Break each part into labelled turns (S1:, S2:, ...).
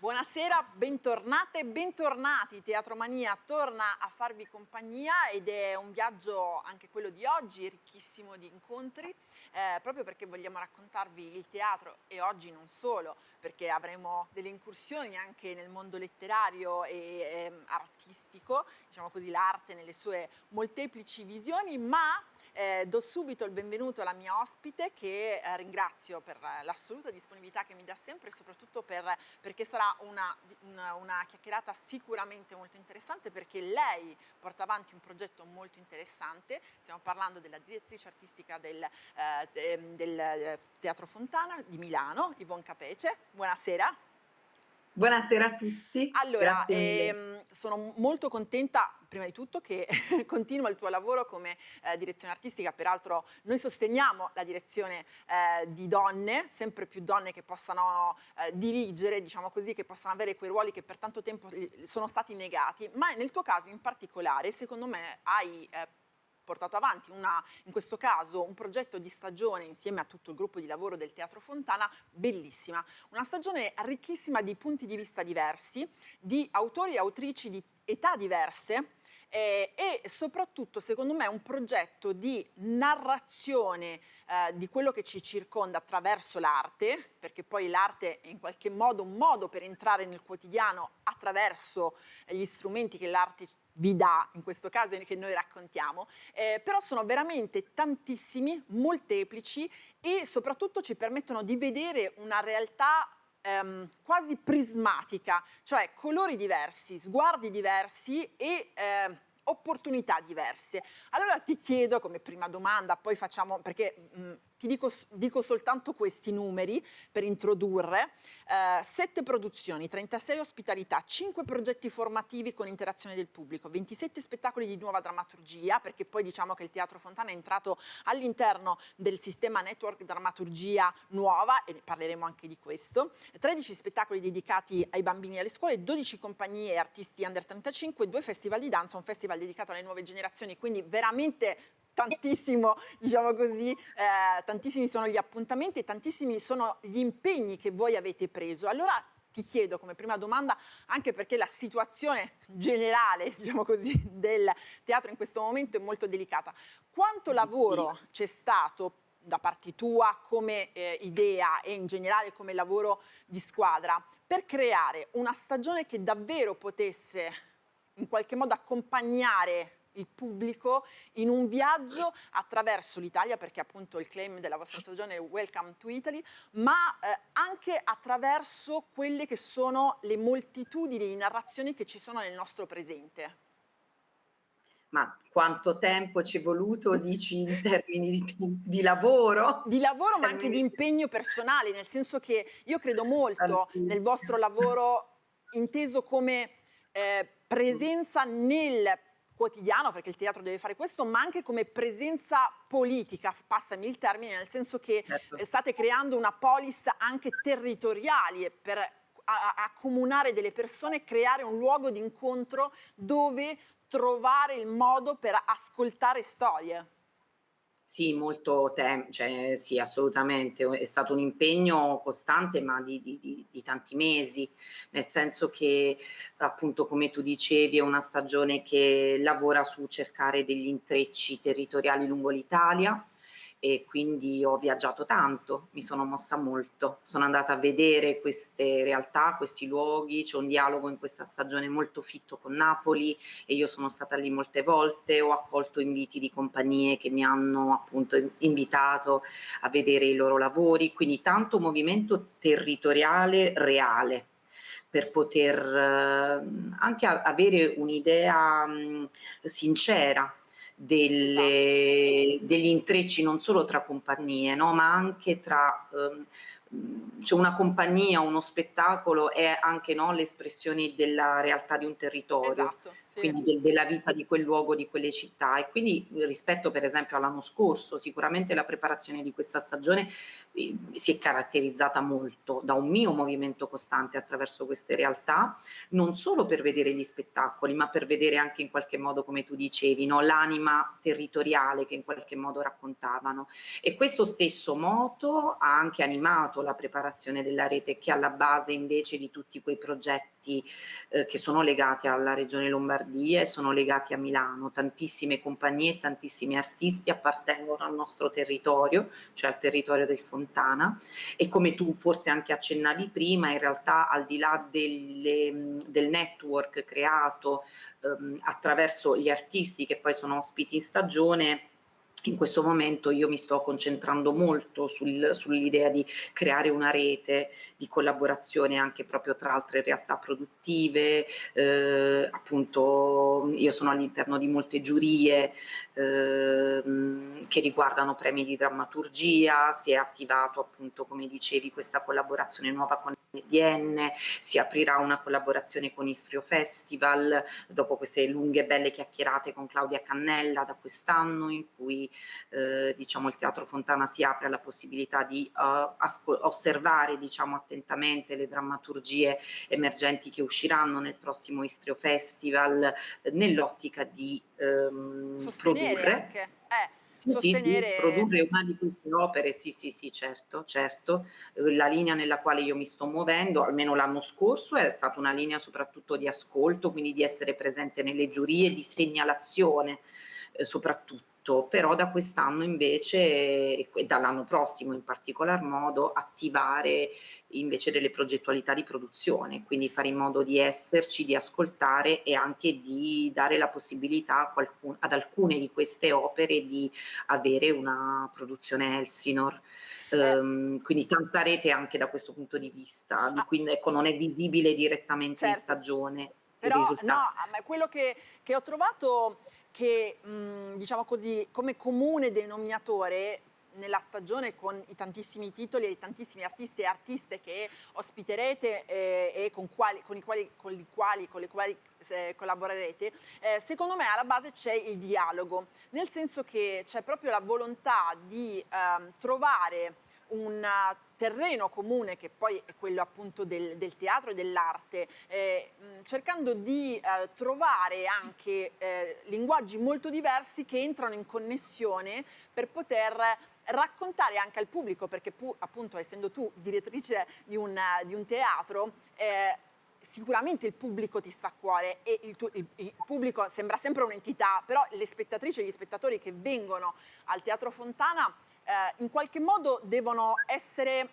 S1: Buonasera, bentornate e bentornati. Teatro Mania torna a farvi compagnia ed è un viaggio anche quello di oggi, ricchissimo di incontri, proprio perché vogliamo raccontarvi il teatro e oggi non solo, perché avremo delle incursioni anche nel mondo letterario e artistico, diciamo così, l'arte nelle sue molteplici visioni, ma do subito il benvenuto alla mia ospite che ringrazio per l'assoluta disponibilità che mi dà sempre e soprattutto perché sarà una chiacchierata sicuramente molto interessante, perché lei porta avanti un progetto molto interessante. Stiamo parlando della direttrice artistica del Teatro Fontana di Milano, Yvonne Capece. Buonasera.
S2: Buonasera a tutti,
S1: Allora,
S2: grazie mille.
S1: sono molto contenta, prima di tutto, che continua il tuo lavoro come direzione artistica. Peraltro noi sosteniamo la direzione di donne, sempre più donne che possano dirigere, diciamo così, che possano avere quei ruoli che per tanto tempo sono stati negati, ma nel tuo caso in particolare, secondo me, hai portato avanti in questo caso un progetto di stagione insieme a tutto il gruppo di lavoro del Teatro Fontana, bellissima, una stagione ricchissima di punti di vista diversi, di autori e autrici di età diverse e soprattutto, secondo me, un progetto di narrazione di quello che ci circonda attraverso l'arte, perché poi l'arte è in qualche modo un modo per entrare nel quotidiano attraverso gli strumenti che l'arte vi dà, in questo caso che noi raccontiamo, però sono veramente tantissimi, molteplici e soprattutto ci permettono di vedere una realtà quasi prismatica, cioè colori diversi, sguardi diversi e opportunità diverse. Allora ti chiedo come prima domanda, poi facciamo, perché ti dico soltanto questi numeri per introdurre: 7 produzioni, 36 ospitalità, 5 progetti formativi con interazione del pubblico, 27 spettacoli di nuova drammaturgia, perché poi diciamo che il Teatro Fontana è entrato all'interno del sistema Network Drammaturgia Nuova e ne parleremo anche di questo, 13 spettacoli dedicati ai bambini e alle scuole, 12 compagnie e artisti under 35, 2 festival di danza, un festival dedicato alle nuove generazioni, quindi veramente tantissimo, diciamo così, tantissimi sono gli appuntamenti e tantissimi sono gli impegni che voi avete preso. Allora ti chiedo come prima domanda, anche perché la situazione generale, diciamo così, del teatro in questo momento è molto delicata, quanto lavoro c'è stato da parte tua come idea e in generale come lavoro di squadra per creare una stagione che davvero potesse in qualche modo accompagnare il pubblico in un viaggio attraverso l'Italia, perché appunto il claim della vostra stagione è Welcome to Italy, ma anche attraverso quelle che sono le moltitudini di narrazioni che ci sono nel nostro presente?
S2: Ma quanto tempo ci è voluto, dici in termini di lavoro?
S1: Di lavoro, ma anche di
S2: Termini
S1: impegno personale, nel senso che io credo molto nel vostro
S2: tantissimo.
S1: lavoro inteso come presenza nel quotidiano, perché il teatro deve fare questo, ma anche come presenza politica, passami il termine, nel senso che
S2: Certo.
S1: state creando una polis anche territoriali per accomunare delle persone, creare un luogo di incontro dove trovare il modo per ascoltare storie.
S2: Sì, molto cioè sì, assolutamente. È stato un impegno costante, ma di tanti mesi, nel senso che, appunto, come tu dicevi, è una stagione che lavora su cercare degli intrecci territoriali lungo l'Italia e quindi ho viaggiato tanto, mi sono mossa molto, sono andata a vedere queste realtà, questi luoghi, c'è un dialogo in questa stagione molto fitto con Napoli e io sono stata lì molte volte, ho accolto inviti di compagnie che mi hanno appunto invitato a vedere i loro lavori, quindi tanto movimento territoriale reale per poter anche avere un'idea sincera
S1: Esatto.
S2: degli intrecci non solo tra compagnie, no, ma anche tra cioè una compagnia, uno spettacolo è anche, no, l'espressione della realtà di un territorio.
S1: Esatto, Sì.
S2: quindi della vita di quel luogo, di quelle città. E quindi rispetto per esempio all'anno scorso, sicuramente la preparazione di questa stagione si è caratterizzata molto da un mio movimento costante attraverso queste realtà, non solo per vedere gli spettacoli, ma per vedere anche in qualche modo, come tu dicevi, no, l'anima territoriale che in qualche modo raccontavano. E questo stesso moto ha anche animato la preparazione della rete, che è alla base invece di tutti quei progetti che sono legati alla regione Lombardia e sono legati a Milano. Tantissime compagnie e tantissimi artisti appartengono al nostro territorio, cioè al territorio del Fontana, e come tu forse anche accennavi prima, in realtà al di là del network creato attraverso gli artisti che poi sono ospiti in stagione, in questo momento io mi sto concentrando molto sull'idea di creare una rete di collaborazione anche proprio tra altre realtà produttive, appunto io sono all'interno di molte giurie che riguardano premi di drammaturgia, si è attivato appunto, come dicevi, questa collaborazione nuova con EDN, si aprirà una collaborazione con Istrio Festival, dopo queste lunghe e belle chiacchierate con Claudia Cannella da quest'anno, in cui diciamo il Teatro Fontana si apre alla possibilità di osservare, diciamo, attentamente le drammaturgie emergenti che usciranno nel prossimo Istrio Festival, nell'ottica di
S1: Sostenere
S2: produrre.
S1: anche,
S2: Sì, sì, sì,
S1: sostenere.
S2: produrre una di queste opere, sì, sì, sì, certo, certo. La linea nella quale io mi sto muovendo, almeno l'anno scorso, è stata una linea soprattutto di ascolto, quindi di essere presente nelle giurie, di segnalazione soprattutto, però da quest'anno invece, e dall'anno prossimo in particolar modo, attivare invece delle progettualità di produzione, quindi fare in modo di esserci, di ascoltare e anche di dare la possibilità ad alcune di queste opere di avere una produzione Elsinor.
S1: Eh,
S2: Quindi tanta rete anche da questo punto di vista, di
S1: ah,
S2: cui ecco, non è visibile direttamente in
S1: certo.
S2: stagione il
S1: Però no,
S2: risultato.
S1: ma quello che ho trovato che, diciamo così, come comune denominatore nella stagione con i tantissimi titoli e i tantissimi artisti e artiste che ospiterete e con le quali collaborerete, secondo me alla base c'è il dialogo, nel senso che c'è proprio la volontà di trovare un terreno comune che poi è quello appunto del teatro e dell'arte, cercando di trovare anche linguaggi molto diversi che entrano in connessione per poter raccontare anche al pubblico, perché appunto essendo tu direttrice di un teatro, sicuramente il pubblico ti sta a cuore e il pubblico sembra sempre un'entità, però le spettatrici e gli spettatori che vengono al Teatro Fontana in qualche modo devono essere,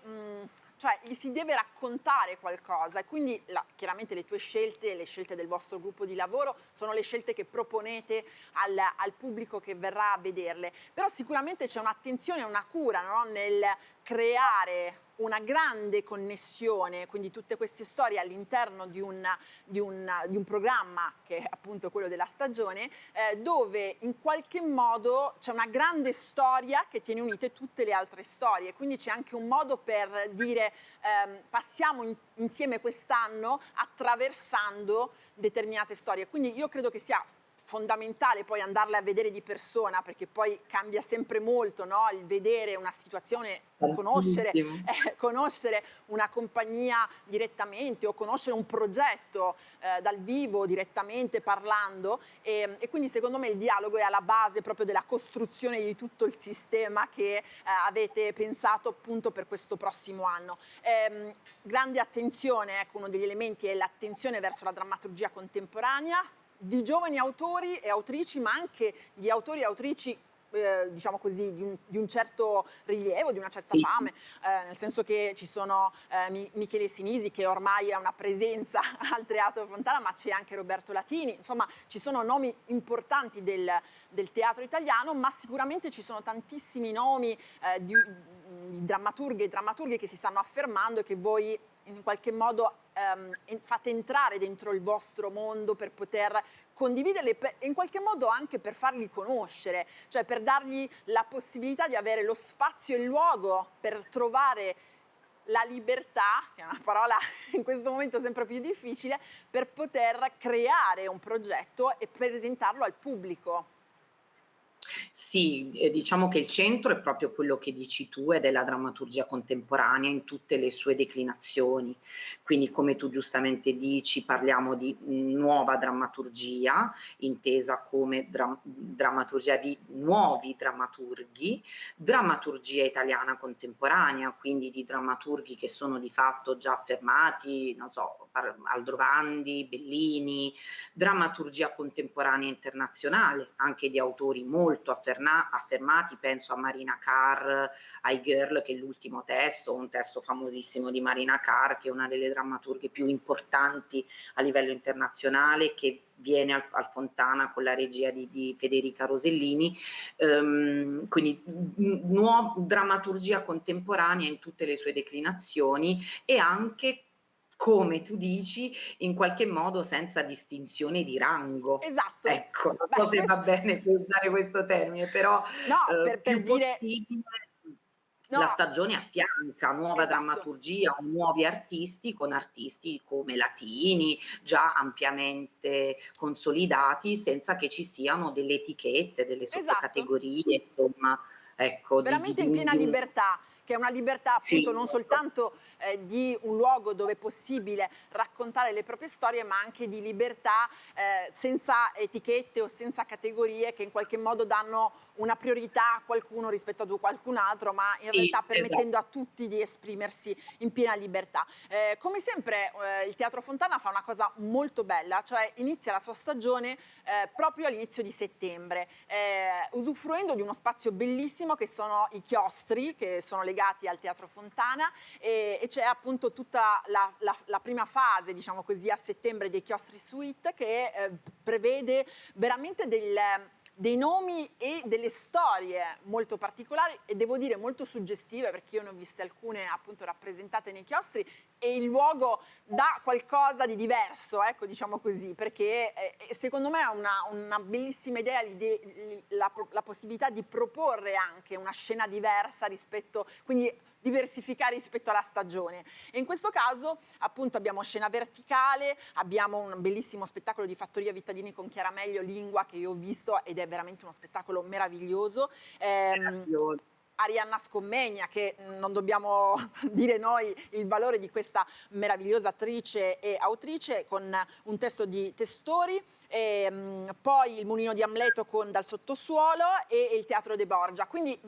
S1: cioè gli si deve raccontare qualcosa e quindi chiaramente le tue scelte, le scelte del vostro gruppo di lavoro sono le scelte che proponete al pubblico che verrà a vederle, però sicuramente c'è un'attenzione e una cura, no? Nel creare una grande connessione, quindi tutte queste storie all'interno di un programma che è appunto quello della stagione, dove in qualche modo c'è una grande storia che tiene unite tutte le altre storie, quindi c'è anche un modo per dire passiamo insieme quest'anno attraversando determinate storie, quindi io credo che sia fondamentale poi andarle a vedere di persona perché poi cambia sempre molto, no? Il vedere una situazione, conoscere,
S2: Tantissimo.
S1: conoscere una compagnia direttamente o conoscere un progetto dal vivo direttamente parlando e quindi secondo me il dialogo è alla base proprio della costruzione di tutto il sistema che avete pensato appunto per questo prossimo anno. Grande attenzione, ecco, uno degli elementi è l'attenzione verso la drammaturgia contemporanea di giovani autori e autrici, ma anche di autori e autrici diciamo così, di un certo rilievo, di una certa
S2: Sì, sì.
S1: fame, nel senso che ci sono Michele Sinisi che ormai è una presenza al Teatro Fontana, ma c'è anche Roberto Latini, insomma ci sono nomi importanti del teatro italiano, ma sicuramente ci sono tantissimi nomi di drammaturghe e drammaturghi che si stanno affermando e che voi in qualche modo fate entrare dentro il vostro mondo per poter condividerli e in qualche modo anche per farli conoscere, cioè per dargli la possibilità di avere lo spazio e il luogo per trovare la libertà, che è una parola in questo momento sempre più difficile, per poter creare un progetto e presentarlo al pubblico.
S2: Sì, diciamo che il centro è proprio quello che dici tu ed è la drammaturgia contemporanea in tutte le sue declinazioni. Quindi come tu giustamente dici, parliamo di nuova drammaturgia, intesa come drammaturgia di nuovi drammaturghi, drammaturgia italiana contemporanea, quindi di drammaturghi che sono di fatto già affermati, non so, Aldrovandi, Bellini, drammaturgia contemporanea internazionale, anche di autori molto affermati, penso a Marina Carr, ai Girl, che è l'ultimo testo, un testo famosissimo di Marina Carr, che è una delle drammaturghe più importanti a livello internazionale, che viene al Fontana con la regia di Federica Rosellini, quindi drammaturgia contemporanea in tutte le sue declinazioni e anche, come tu dici, in qualche modo senza distinzione di rango.
S1: Esatto.
S2: Ecco, non
S1: Beh,
S2: so se va bene usare questo termine, però
S1: no, per
S2: più
S1: dire...
S2: possibile
S1: No,
S2: la stagione affianca nuova
S1: esatto.
S2: drammaturgia, nuovi artisti con artisti come latini, già ampiamente consolidati, senza che ci siano delle etichette, delle
S1: Esatto.
S2: sottocategorie, insomma, ecco,
S1: Veramente in piena
S2: di un...
S1: libertà, che è una libertà appunto
S2: Sì,
S1: non
S2: molto.
S1: soltanto di un luogo dove è possibile raccontare le proprie storie, ma anche di libertà senza etichette o senza categorie che in qualche modo danno una priorità a qualcuno rispetto a qualcun altro, ma in
S2: Sì,
S1: realtà
S2: esatto.
S1: permettendo a tutti di esprimersi in piena libertà. Come sempre il Teatro Fontana fa una cosa molto bella, cioè inizia la sua stagione proprio all'inizio di settembre, usufruendo di uno spazio bellissimo che sono i chiostri, che sono legati al Teatro Fontana, e c'è appunto tutta la prima fase, diciamo così, a settembre dei chiostri suite, che prevede veramente dei nomi e delle storie molto particolari e devo dire molto suggestive, perché io ne ho viste alcune appunto rappresentate nei chiostri e il luogo dà qualcosa di diverso, ecco, diciamo così, perché secondo me è una bellissima idea la possibilità di proporre anche una scena diversa rispetto, quindi diversificare rispetto alla stagione. E in questo caso appunto abbiamo scena verticale, abbiamo un bellissimo spettacolo di Fattoria Vittadini con Chiara Meglio, Lingua, che io ho visto ed è veramente uno spettacolo meraviglioso.
S2: Meraviglioso.
S1: Arianna Scommegna, che non dobbiamo dire noi il valore di questa meravigliosa attrice e autrice, con un testo di Testori, poi il Mulino di Amleto con Dal sottosuolo e il Teatro de Borgia. Quindi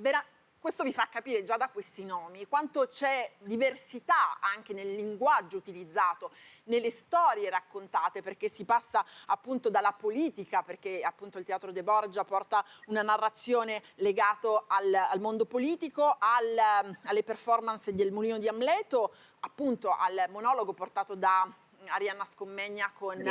S1: questo vi fa capire già da questi nomi quanto c'è diversità anche nel linguaggio utilizzato, nelle storie raccontate, perché si passa appunto dalla politica, perché appunto il Teatro de Borgia porta una narrazione legata al mondo politico, alle performance del Mulino di Amleto, appunto al monologo portato da Arianna Scommegna con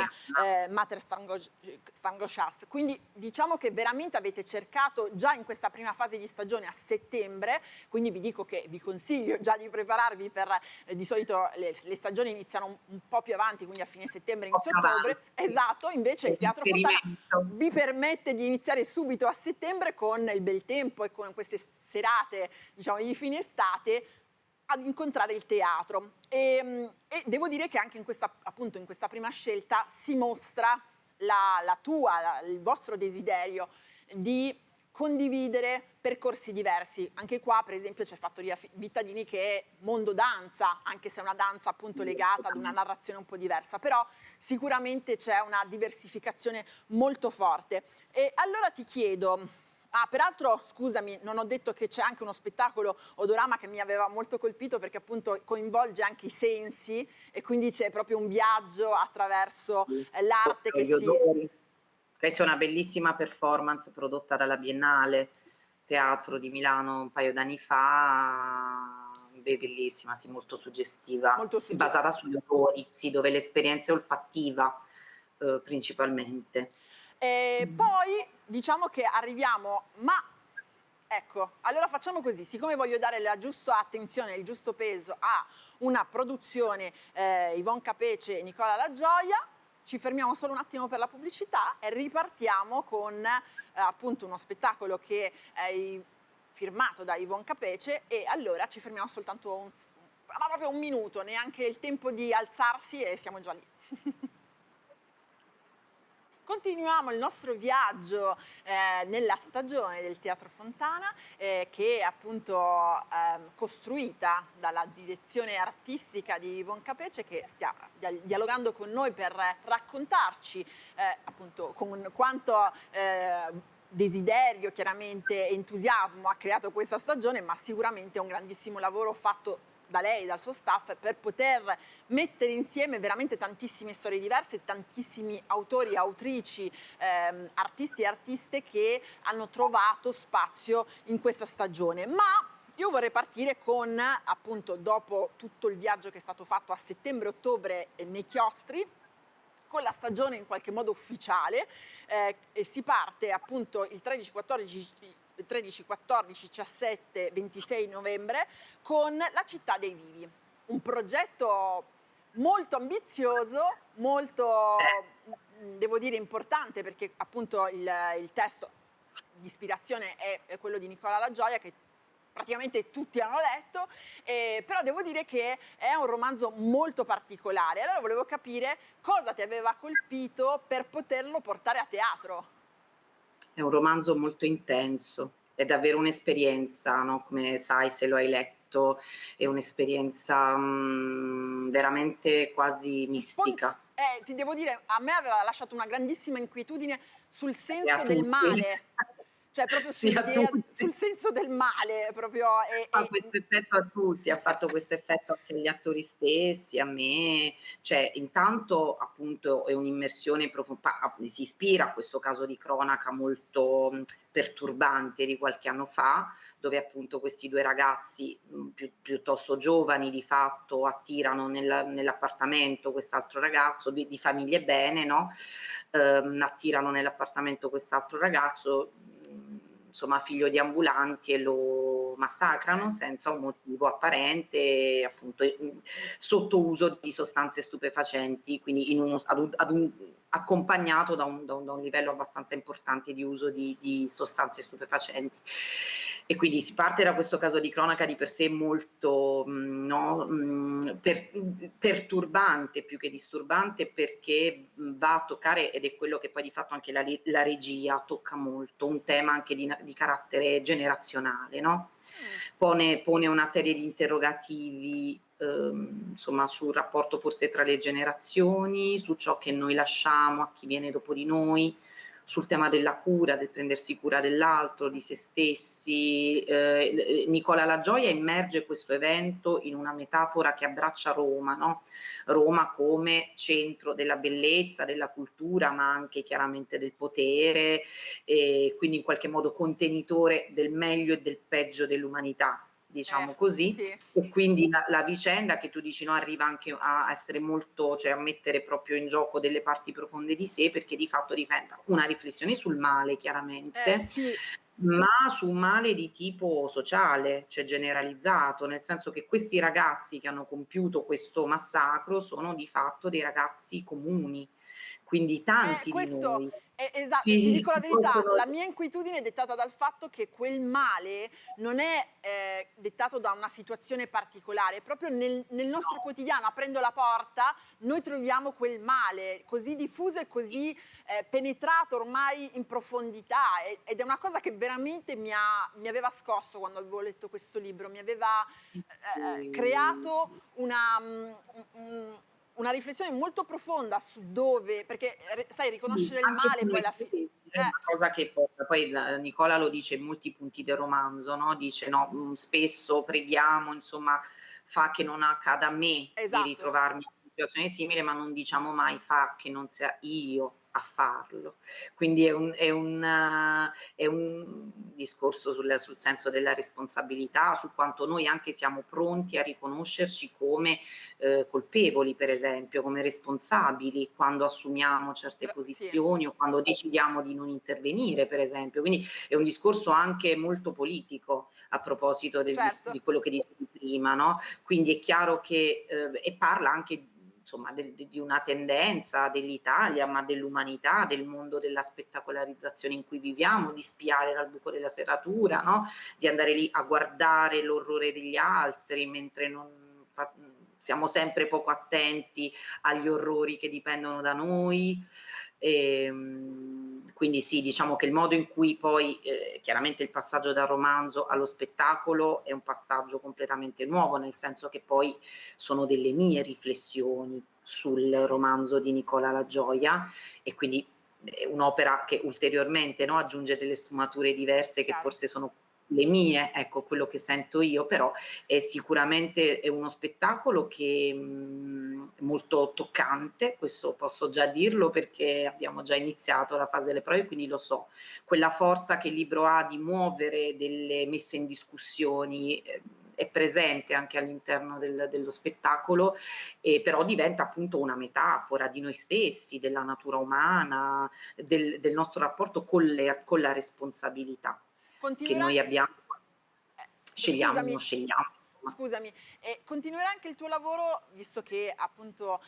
S1: Mater Stangoscias. Quindi diciamo che veramente avete cercato già in questa prima fase di stagione a settembre, quindi vi dico che vi consiglio già di prepararvi per, di solito le stagioni iniziano un po' più avanti, quindi a fine settembre, inizio ottobre. Esatto, invece il Teatro Fontana vi permette di iniziare subito a settembre con il bel tempo e con queste serate, diciamo, di fine estate, ad incontrare il teatro e devo dire che anche in questa, appunto, in questa prima scelta si mostra il vostro desiderio di condividere percorsi diversi. Anche qua, per esempio, c'è Fattoria Vittadini che è mondo danza, anche se è una danza appunto legata ad una narrazione un po' diversa, però sicuramente c'è una diversificazione molto forte. E allora ti chiedo... Ah, peraltro, scusami, non ho detto che c'è anche uno spettacolo Odorama che mi aveva molto colpito perché appunto coinvolge anche i sensi e quindi c'è proprio un viaggio attraverso l'arte che
S2: Gli
S1: si...
S2: odori. Questa è una bellissima performance prodotta dalla Biennale Teatro di Milano un paio d'anni fa, bellissima, sì, molto suggestiva,
S1: molto
S2: è basata
S1: suggestivo.
S2: sugli odori, sì, dove l'esperienza è olfattiva principalmente.
S1: Poi diciamo che arriviamo, ma ecco, allora facciamo così, siccome voglio dare la giusta attenzione, il giusto peso a una produzione Yvonne Capece e Nicola La Gioia, ci fermiamo solo un attimo per la pubblicità e ripartiamo con appunto uno spettacolo che è firmato da Yvonne Capece e allora ci fermiamo soltanto ma proprio un minuto, neanche il tempo di alzarsi e siamo già lì. Continuiamo il nostro viaggio nella stagione del Teatro Fontana, che è appunto costruita dalla direzione artistica di Yvonne Capece, che sta dialogando con noi per raccontarci appunto con quanto desiderio, chiaramente entusiasmo ha creato questa stagione, ma sicuramente è un grandissimo lavoro fatto da lei, dal suo staff, per poter mettere insieme veramente tantissime storie diverse, tantissimi autori e autrici, artisti e artiste che hanno trovato spazio in questa stagione. Ma io vorrei partire con, appunto, dopo tutto il viaggio che è stato fatto a settembre-ottobre nei chiostri, con la stagione in qualche modo ufficiale, e si parte appunto il 13, 14, 17, 26 novembre con La città dei vivi, un progetto molto ambizioso, molto, devo dire, importante, perché appunto il testo di ispirazione è quello di Nicola La Gioia, che praticamente tutti hanno letto, però devo dire che è un romanzo molto particolare. Allora volevo capire cosa ti aveva colpito per poterlo portare a teatro.
S2: È un romanzo molto intenso, è davvero un'esperienza, no, come sai se lo hai letto, è un'esperienza, veramente quasi mistica.
S1: Ti devo dire, a me aveva lasciato una grandissima inquietudine sul
S2: E a
S1: senso del
S2: tutti.
S1: male, cioè proprio
S2: Sì, a
S1: sull'idea,
S2: tutti.
S1: sul senso del male, proprio.
S2: Fa questo effetto a tutti, ha fatto questo effetto anche agli attori stessi, a me, cioè intanto appunto è un'immersione si ispira a questo caso di cronaca molto perturbante di qualche anno fa, dove appunto questi due ragazzi piuttosto giovani di fatto attirano nell'appartamento quest'altro ragazzo di famiglie bene, no? Attirano nell'appartamento quest'altro ragazzo, insomma figlio di ambulanti, e lo massacrano senza un motivo apparente, appunto sotto uso di sostanze stupefacenti, quindi accompagnato da un livello abbastanza importante di uso di sostanze stupefacenti. E quindi si parte da questo caso di cronaca di per sé molto perturbante più che disturbante, perché va a toccare, ed è quello che poi di fatto anche la regia tocca molto, un tema anche di carattere generazionale, no? Pone una serie di interrogativi insomma sul rapporto forse tra le generazioni, su ciò che noi lasciamo a chi viene dopo di noi, sul tema della cura, del prendersi cura dell'altro, di se stessi. Nicola La Gioia immerge questo evento in una metafora che abbraccia Roma, no? Roma come centro della bellezza, della cultura, ma anche chiaramente del potere, e quindi in qualche modo contenitore del meglio e del peggio dell'umanità, diciamo così.
S1: Sì.
S2: E quindi la vicenda che tu dici, no, arriva anche a essere molto, cioè a mettere proprio in gioco delle parti profonde di sé, perché di fatto diventa una riflessione sul male, chiaramente,
S1: Sì.
S2: ma su un male di tipo sociale, cioè generalizzato, nel senso che questi ragazzi che hanno compiuto questo massacro sono di fatto dei ragazzi comuni, quindi tanti di
S1: Questo
S2: noi.
S1: è esatto, ti
S2: Sì,
S1: dico la
S2: si
S1: verità,
S2: possono.
S1: la mia inquietudine è dettata dal fatto che quel male non è dettato da una situazione particolare, proprio nel nostro
S2: No.
S1: quotidiano, aprendo la porta, noi troviamo quel male così diffuso e così penetrato ormai in profondità, ed è una cosa che veramente mi aveva scosso quando avevo letto questo libro, mi aveva creato una riflessione molto profonda su dove, perché sai, riconoscere il
S2: Anche
S1: male
S2: su
S1: poi
S2: noi
S1: alla fine.
S2: stessi, è una cosa che poi Nicola lo dice in molti punti del romanzo, no, dice, no, spesso preghiamo, insomma, fa che non accada a me di
S1: Esatto.
S2: ritrovarmi in una situazione simile, ma non diciamo mai fa che non sia io a farlo. Quindi è un discorso sul senso della responsabilità, su quanto noi anche siamo pronti a riconoscerci come colpevoli, per esempio, come responsabili quando assumiamo certe
S1: Sì,
S2: posizioni o quando decidiamo di non intervenire, per esempio. Quindi è un discorso anche molto politico a proposito
S1: certo.
S2: di quello che dicevi prima, no? Quindi è chiaro che e parla anche insomma di una tendenza dell'Italia, ma dell'umanità, del mondo della spettacolarizzazione in cui viviamo, di spiare dal buco della serratura, no? Di andare lì a guardare l'orrore degli altri mentre non siamo sempre poco attenti agli orrori che dipendono da noi. Quindi sì, diciamo che il modo in cui poi, chiaramente il passaggio dal romanzo allo spettacolo è un passaggio completamente nuovo, nel senso che poi sono delle mie riflessioni sul romanzo di Nicola La Gioia, e quindi è un'opera che ulteriormente, no, aggiunge delle sfumature diverse che
S1: Chiaro.
S2: forse sono le mie, ecco, quello che sento io, però è sicuramente è uno spettacolo che è molto toccante, questo posso già dirlo perché abbiamo già iniziato la fase delle prove, quindi lo so. Quella forza che il libro ha di muovere delle messe in discussioni, è presente anche all'interno dello spettacolo, però diventa appunto una metafora di noi stessi, della natura umana, del nostro rapporto con la responsabilità che noi
S1: Continuerai
S2: abbiamo, scegliamo o non
S1: scusami,
S2: scegliamo, insomma.
S1: scusami, e continuerà anche il tuo lavoro, visto che appunto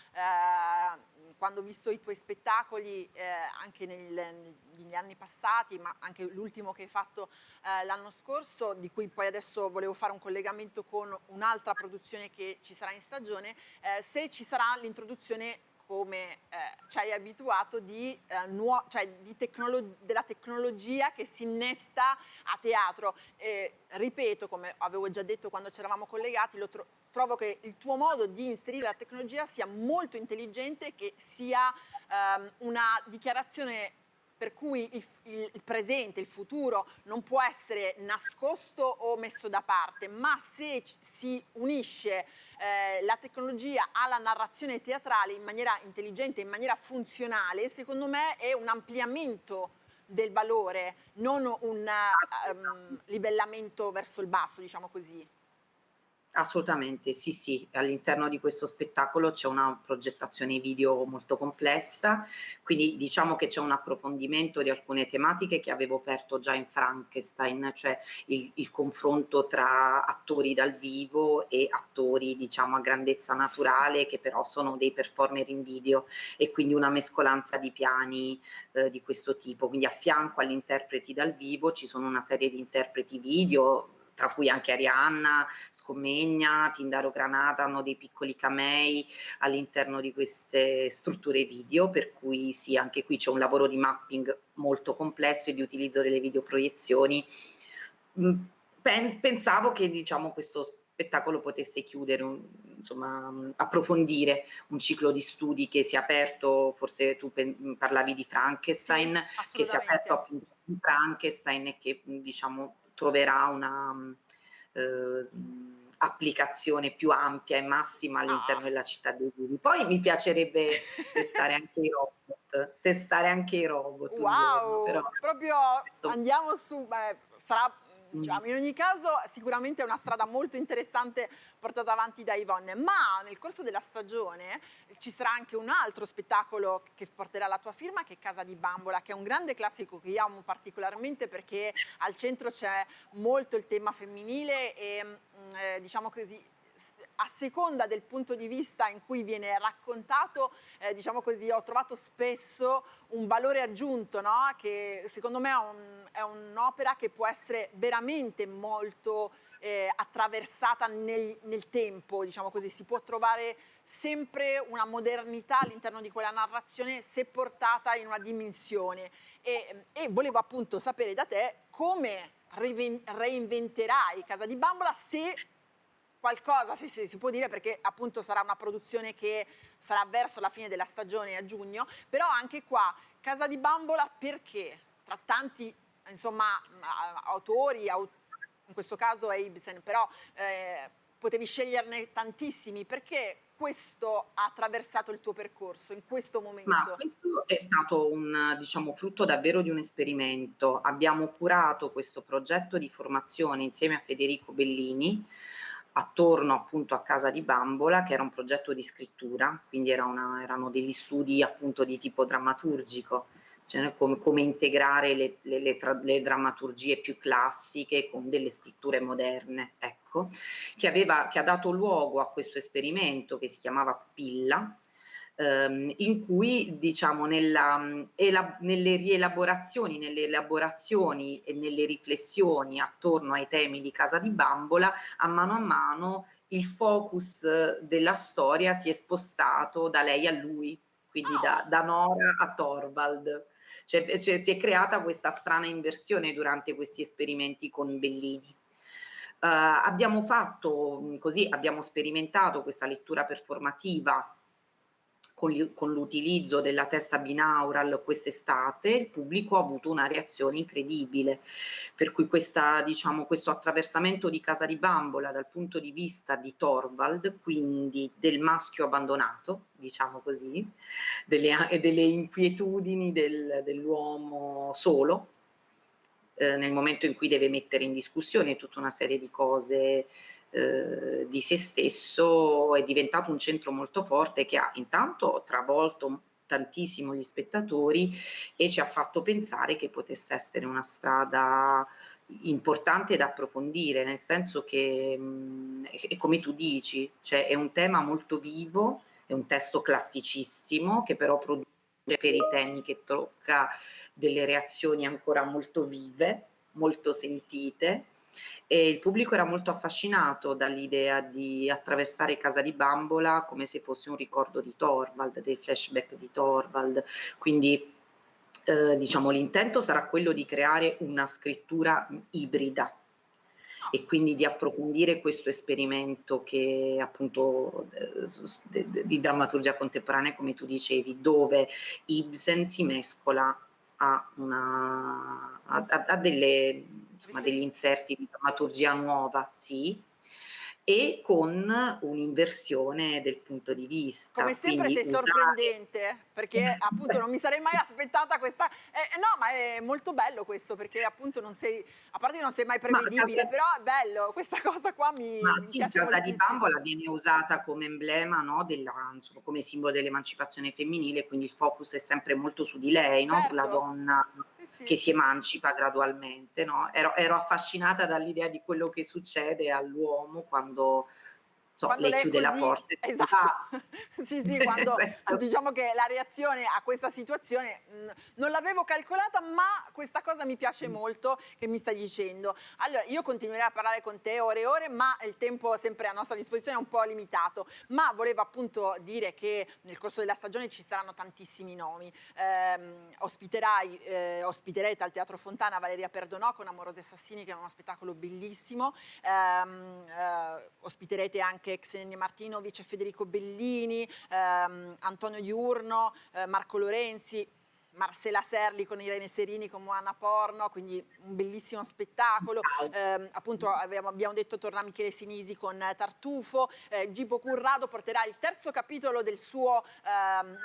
S1: quando ho visto i tuoi spettacoli anche negli anni passati, ma anche l'ultimo che hai fatto l'anno scorso, di cui poi adesso volevo fare un collegamento con un'altra produzione che ci sarà in stagione, se ci sarà l'introduzione come ci hai abituato cioè della tecnologia che si innesta a teatro. Ripeto, come avevo già detto quando ci eravamo collegati, trovo che il tuo modo di inserire la tecnologia sia molto intelligente e che sia una dichiarazione per cui il presente, il futuro non può essere nascosto o messo da parte, ma se si unisce la tecnologia alla narrazione teatrale in maniera intelligente, in maniera funzionale, secondo me è un ampliamento del valore, non un
S2: Assolutamente.
S1: livellamento verso il basso, diciamo così.
S2: Assolutamente, sì, sì. All'interno di questo spettacolo c'è una progettazione video molto complessa, quindi diciamo che c'è un approfondimento di alcune tematiche che avevo aperto già in Frankenstein, cioè il confronto tra attori dal vivo e attori, diciamo, a grandezza naturale, che però sono dei performer in video, e quindi una mescolanza di piani di questo tipo. Quindi a fianco agli interpreti dal vivo ci sono una serie di interpreti video, tra cui anche Arianna, Scommegna, Tindaro Granata, hanno dei piccoli camei all'interno di queste strutture video, per cui sì, anche qui c'è un lavoro di mapping molto complesso e di utilizzo delle videoproiezioni. Pensavo che, diciamo, questo spettacolo potesse chiudere insomma, approfondire un ciclo di studi che si è aperto, forse tu parlavi di
S1: Sì,
S2: Frankenstein, che si è aperto
S1: assolutamente.
S2: appunto in Frankenstein e che diciamo troverà una applicazione più ampia e massima all'interno
S1: Ah.
S2: della città dei vivi. Poi mi piacerebbe testare anche i robot un giorno, però
S1: Wow, proprio
S2: questo
S1: andiamo su, beh, sarà,
S2: mh.
S1: diciamo, in ogni caso sicuramente è una strada molto interessante portata avanti da Yvonne, ma nel corso della stagione ci sarà anche un altro spettacolo che porterà la tua firma, che è Casa di Bambola, che è un grande classico che io amo particolarmente perché al centro c'è molto il tema femminile e diciamo così, a seconda del punto di vista in cui viene raccontato, diciamo così, ho trovato spesso un valore aggiunto, no? Che secondo me è un'opera che può essere veramente molto attraversata nel tempo, diciamo così, si può trovare sempre una modernità all'interno di quella narrazione se portata in una dimensione. E volevo appunto sapere da te come reinventerai Casa di Bambola, se qualcosa si può dire, perché appunto sarà una produzione che sarà verso la fine della stagione a giugno, però anche qua Casa di Bambola perché tra tanti insomma autori, in questo caso è Ibsen, però potevi sceglierne tantissimi, perché questo ha attraversato il tuo percorso in questo
S2: Ma
S1: momento?
S2: questo è stato un, diciamo, frutto davvero di un esperimento. Abbiamo curato questo progetto di formazione insieme a Federico Bellini, attorno appunto a Casa di Bambola, che era un progetto di scrittura, quindi erano degli studi appunto di tipo drammaturgico, cioè come integrare le drammaturgie più classiche con delle scritture moderne, ecco, che ha dato luogo a questo esperimento che si chiamava Pupilla, in cui diciamo nelle elaborazioni e nelle riflessioni attorno ai temi di Casa di Bambola, a mano il focus della storia si è spostato da lei a lui, quindi
S1: Ah,
S2: da Nora a Torvald. Cioè si è creata questa strana inversione durante questi esperimenti con Bellini. Abbiamo fatto così, abbiamo sperimentato questa lettura performativa con l'utilizzo della testa binaural quest'estate. Il pubblico ha avuto una reazione incredibile, per cui diciamo, questo attraversamento di Casa di Bambola dal punto di vista di Torvald, quindi del maschio abbandonato, diciamo così, delle inquietudini dell'uomo solo, nel momento in cui deve mettere in discussione tutta una serie di cose di se stesso, è diventato un centro molto forte che ha intanto travolto tantissimo gli spettatori e ci ha fatto pensare che potesse essere una strada importante da approfondire, nel senso che è come tu dici, cioè è un tema molto vivo, è un testo classicissimo che però produce per i temi che tocca delle reazioni ancora molto vive, molto sentite, e il pubblico era molto affascinato dall'idea di attraversare Casa di Bambola come se fosse un ricordo di Torvald, dei flashback di Torvald. Quindi diciamo l'intento sarà quello di creare una scrittura ibrida e quindi di approfondire questo esperimento che appunto di drammaturgia contemporanea, come tu dicevi, dove Ibsen si mescola a delle, insomma, degli inserti di drammaturgia nuova, sì, e con un'inversione del punto di
S1: come
S2: vista,
S1: sempre
S2: quindi
S1: sei
S2: usare
S1: sorprendente, perché appunto non mi sarei mai aspettata questa. No, ma è molto bello questo, perché appunto non sei, a parte che non sei mai
S2: ma
S1: prevedibile, però è bello, questa cosa qua
S2: Ma
S1: mi
S2: sì,
S1: piace
S2: Casa di
S1: moltissimo.
S2: Bambola viene usata come emblema, no, insomma, come simbolo dell'emancipazione femminile, quindi il focus è sempre molto su di lei, no, sulla
S1: Certo,
S2: donna
S1: sì,
S2: che
S1: sì.
S2: si emancipa gradualmente, no? Ero affascinata dall'idea di quello che succede all'uomo quando, so,
S1: Quando
S2: lei
S1: lei è
S2: chiude la
S1: così,
S2: porta e se ne
S1: esatto,
S2: va.
S1: sì, sì, quando
S2: Questo.
S1: diciamo che la reazione a questa situazione non l'avevo calcolata, ma questa cosa mi piace molto che mi stai dicendo. Allora, io continuerei a parlare con te ore e ore, ma il tempo sempre a nostra disposizione è un po' limitato. Ma volevo appunto dire che nel corso della stagione ci saranno tantissimi nomi. Ospiterete al Teatro Fontana Valeria Perdonò con Amorose Assassini, che è uno spettacolo bellissimo. Ospiterete anche Xenia Martinovic e Federico Bellini, Antonio Iurno, Marco Lorenzi, Marcela Serli con Irene Serini con Moana Porno, quindi un bellissimo spettacolo. Appunto abbiamo detto torna Michele Sinisi con Tartufo. Gibo Currado porterà il terzo capitolo del suo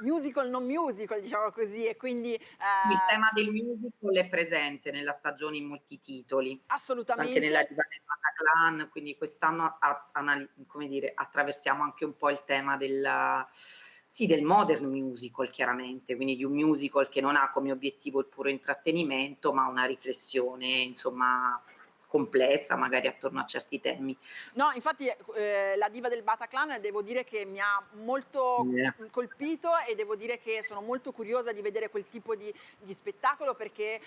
S1: musical non musical, diciamo così, e quindi
S2: Il tema del musical è presente nella stagione in molti titoli, anche nella
S1: assolutamente.
S2: Diva del Bataclan, quindi quest'anno come dire, attraversiamo anche un po' il tema sì, del modern musical chiaramente, quindi di un musical che non ha come obiettivo il puro intrattenimento, ma una riflessione, insomma, complessa, magari attorno a certi temi.
S1: No, infatti la diva del Bataclan devo dire che mi ha molto colpito e devo dire che sono molto curiosa di vedere quel tipo di spettacolo perché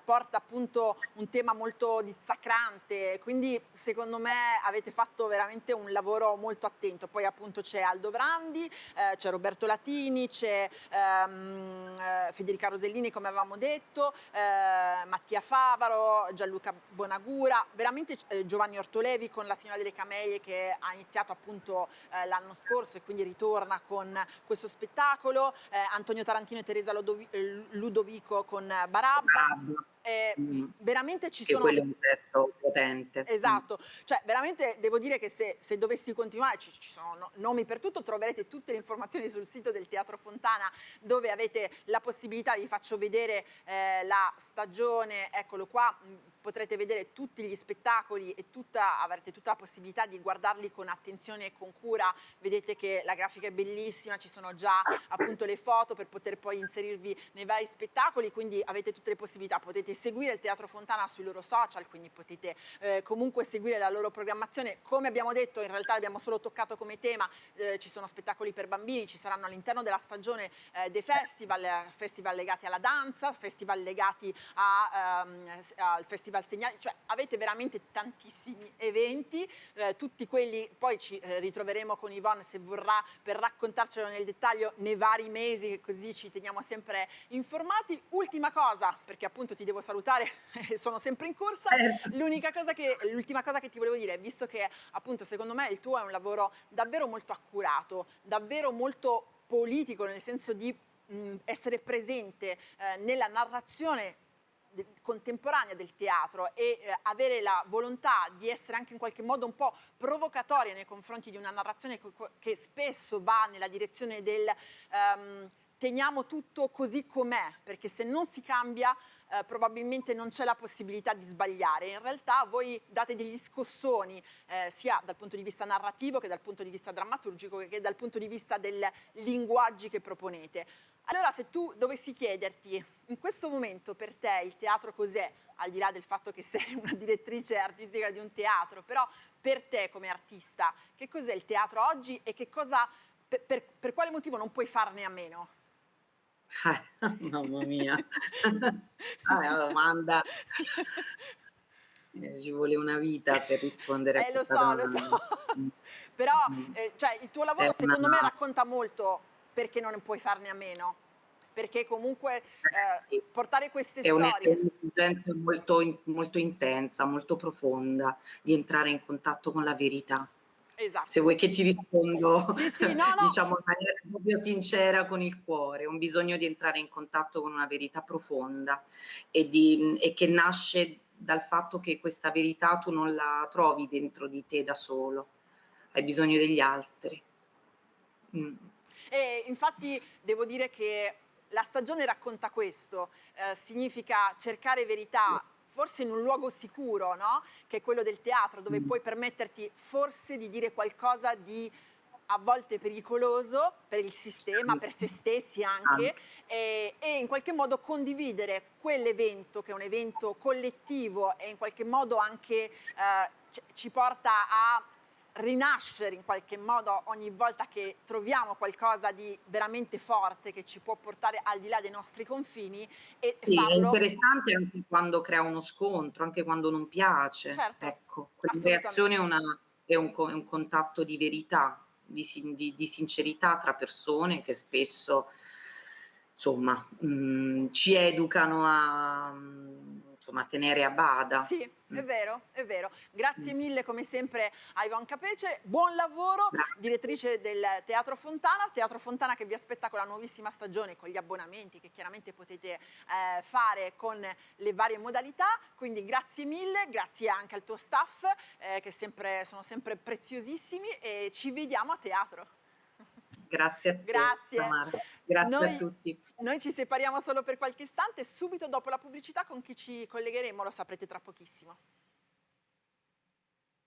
S1: porta appunto un tema molto dissacrante, quindi secondo me avete fatto veramente un lavoro molto attento. Poi appunto c'è Aldo Vrandi, c'è Roberto Latini, c'è Federica Rosellini come avevamo detto, Mattia Favaro, Gianluca Bonagura, veramente Giovanni Ortolevi con La Signora delle Camelie che ha iniziato appunto l'anno scorso e quindi ritorna con questo spettacolo, Antonio Tarantino e Teresa Ludovico con Barabba. Veramente ci
S2: Che
S1: sono.
S2: quello è un testo potente.
S1: Esatto, cioè veramente devo dire che se dovessi continuare, ci sono nomi per tutto, troverete tutte le informazioni sul sito del Teatro Fontana dove avete la possibilità, vi faccio vedere la stagione, eccolo qua, potrete vedere tutti gli spettacoli e avrete tutta la possibilità di guardarli con attenzione e con cura, vedete che la grafica è bellissima, ci sono già appunto le foto per poter poi inserirvi nei vari spettacoli, quindi avete tutte le possibilità, potete seguire il Teatro Fontana sui loro social, quindi potete comunque seguire la loro programmazione. Come abbiamo detto, in realtà abbiamo solo toccato come tema, ci sono spettacoli per bambini, ci saranno all'interno della stagione dei festival legati alla danza, festival legati al Festival festival segnali, cioè avete veramente tantissimi eventi, tutti quelli, poi ci ritroveremo con Yvonne se vorrà per raccontarcelo nel dettaglio nei vari mesi, che così ci teniamo sempre informati. Ultima cosa, perché appunto ti devo salutare, sono sempre in corsa, l'ultima cosa che ti volevo dire, visto che appunto secondo me il tuo è un lavoro davvero molto accurato, davvero molto politico, nel senso di essere presente nella narrazione contemporanea del teatro e avere la volontà di essere anche in qualche modo un po' provocatoria nei confronti di una narrazione che spesso va nella direzione del teniamo tutto così com'è, perché se non si cambia probabilmente non c'è la possibilità di sbagliare. In realtà voi date degli scossoni sia dal punto di vista narrativo che dal punto di vista drammaturgico che dal punto di vista dei linguaggi che proponete. Allora, se tu dovessi chiederti in questo momento per te il teatro cos'è, al di là del fatto che sei una direttrice artistica di un teatro, però per te come artista, che cos'è il teatro oggi e che cosa, per quale motivo non puoi farne a meno?
S2: Mamma mia. Una domanda, ci vuole una vita per rispondere a questa
S1: Lo
S2: domanda.
S1: so, però
S2: Mh.
S1: cioè, il tuo
S2: È
S1: lavoro
S2: una
S1: secondo me racconta molto perché non puoi farne a meno, perché comunque
S2: sì,
S1: portare queste
S2: è
S1: storie.
S2: un'esigenza molto intensa, molto profonda, di entrare in contatto con la verità. Se
S1: Esatto.
S2: vuoi che ti rispondo,
S1: Sì, sì, no, no,
S2: diciamo in maniera proprio sincera con il cuore, un bisogno di entrare in contatto con una verità profonda e che nasce dal fatto che questa verità tu non la trovi dentro di te da solo, hai bisogno degli altri. Mh.
S1: e infatti devo dire che la stagione racconta questo, significa cercare verità forse in un luogo sicuro, no? Che è quello del teatro, dove
S2: Mh.
S1: puoi permetterti forse di dire qualcosa di a volte pericoloso per il sistema, per se stessi anche,
S2: Anche.
S1: e in qualche modo condividere quell'evento che è un evento collettivo e in qualche modo anche ci porta a rinascere in qualche modo ogni volta che troviamo qualcosa di veramente forte che ci può portare al di là dei nostri confini e
S2: Sì, è
S1: farlo,
S2: interessante anche quando crea uno scontro, anche quando non piace,
S1: certo,
S2: ecco. Quella reazione
S1: assolutamente.
S2: è un contatto di verità, di sincerità tra persone che spesso, insomma, ci educano a insomma, a tenere a bada.
S1: Sì,
S2: Mh,
S1: è vero, è vero. Grazie
S2: mh.
S1: mille come sempre a Ivonne Capece, buon lavoro,
S2: Grazie a te.
S1: direttrice del Teatro Fontana che vi aspetta con la nuovissima stagione, con gli abbonamenti che chiaramente potete fare con le varie modalità, quindi grazie mille, grazie anche al tuo staff sono sempre preziosissimi e ci vediamo a teatro.
S2: Grazie a te,
S1: Grazie.
S2: Tamara. Grazie a
S1: Noi,
S2: tutti.
S1: noi ci separiamo solo per qualche istante, subito dopo la pubblicità con chi ci collegheremo lo saprete tra pochissimo.